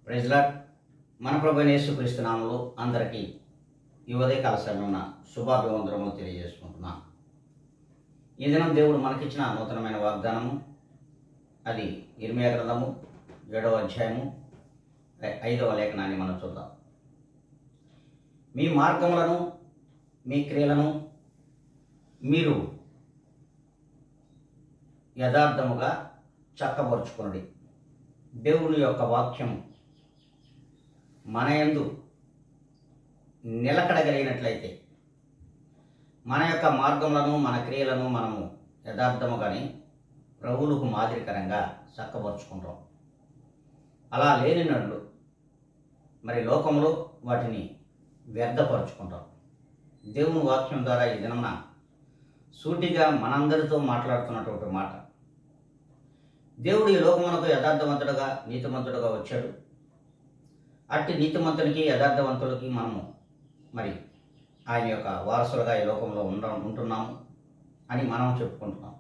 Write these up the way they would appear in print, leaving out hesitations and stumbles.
Praise lord. మన ప్రభువైన యేసుక్రీస్తు నామములో అందరికీ ఈ ఉదయకాల సమయమున శుభాభివందనములు తెలియజేసుకుంటున్నాను. ఈ దినం దేవుడు మనకిచ్చిన నూతనమైన వాగ్దానము, అది ఇర్మీయా గ్రంథము 7వ అధ్యాయము 5వ లేఖనాన్ని మనం చూద్దాం. మీ మార్గములను మీ క్రియలను మీరు యథార్థముగా చక్కబరుచుకునుడి. దేవుని యొక్క వాక్యం మన యందు నిలకడగలిగినట్లయితే మన యొక్క మార్గములను మన క్రియలను మనము యథార్థముగానే ప్రభువులకు మాదిరికరంగా చక్కబరుచుకుంటాం. అలా లేనినట్లు మరి లోకంలో వాటిని వ్యర్థపరుచుకుంటాం. దేవుని వాక్యం ద్వారా ఈ దినమున సూటిగా మనందరితో మాట్లాడుతున్నటువంటి మాట, దేవుడు ఈ లోకమునకు యథార్థవంతుడుగా నీతిమంతుడుగా వచ్చాడు. అట్టి నీతిమంతునికి యథార్థవంతులకి మనము మరి ఆయన యొక్క వారసులుగా ఈ లోకంలో ఉంటున్నాము అని మనం చెప్పుకుంటున్నాం.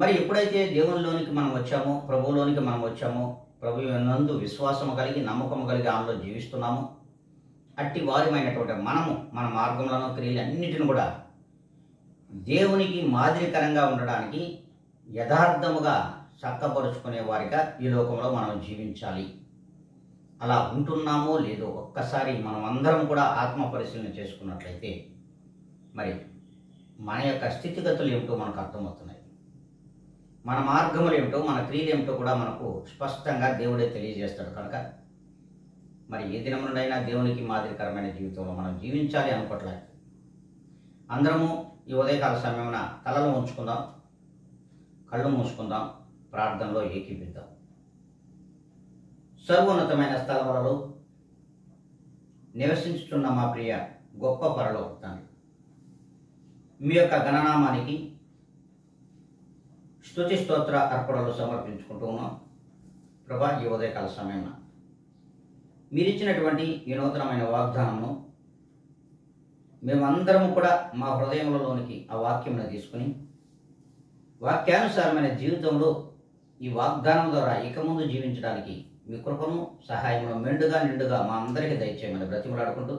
మరి ఎప్పుడైతే దేవునిలోనికి మనం వచ్చామో, ప్రభువులోనికి మనం వచ్చామో, ప్రభు నందు విశ్వాసము కలిగి నమ్మకము కలిగి ఆమెలో జీవిస్తున్నాము, అట్టి వారిమైనటువంటి మనము మన మార్గములను క్రియలు అన్నిటిని కూడా దేవునికి మాదిరికరంగా ఉండడానికి యథార్థముగా చక్కపరుచుకునే వారిగా ఈ లోకంలో మనం జీవించాలి. అలా ఉంటున్నామో లేదో ఒక్కసారి మనం అందరం కూడా ఆత్మ పరిశీలన చేసుకున్నట్లయితే మరి మన యొక్క స్థితిగతులు ఏమిటో మనకు అర్థమవుతున్నాయి. మన మార్గములు ఏమిటో, మన క్రియలు ఏమిటో కూడా మనకు స్పష్టంగా దేవుడే తెలియజేస్తాడు. కనుక మరి ఏ దినం నుండైనా దేవునికి మాదిరికరమైన జీవితంలో మనం జీవించాలి అనుకోవట్లేదు. అందరము ఈ ఉదయకాల సమయమున తలలు ఉంచుకుందాం, కళ్ళు మూసుకుందాం, ప్రార్థనలో ఏకీపిద్దాం. సర్వోన్నతమైన స్థలములలో నివసించుతున్న మా ప్రియ గొప్ప పరలోక తండ్రి, మీ యొక్క గణనామానికి స్తుతి స్తోత్ర అర్పణలు సమర్పించుకుంటూ ఉన్నాం. ప్రభా, ఈ ఉదయకాల సమయమున మీరిచ్చినటువంటి ఈ నూతనమైన వాగ్దానమును మేమందరము కూడా మా హృదయములలోనికి ఆ వాక్యమును తీసుకుని వాక్యానుసారమైన జీవితంలో ఈ వాగ్దానం ద్వారా ఇక ముందు జీవించడానికి మీ కృపను సహాయమును మెండుగా నిండుగా మా అందరికీ దయచేయమని బ్రతిమలాడుకుంటూ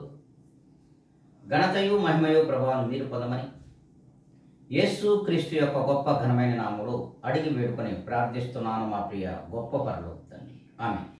ఘనతయు మహిమయు ప్రభావం మీరు పొందమని యేసు క్రీస్తు యొక్క గొప్ప ఘనమైన నామములో అడిగి వేడుకొని ప్రార్థిస్తున్నాను మా ప్రియ గొప్ప పరలోక తండ్రి. ఆమేన్.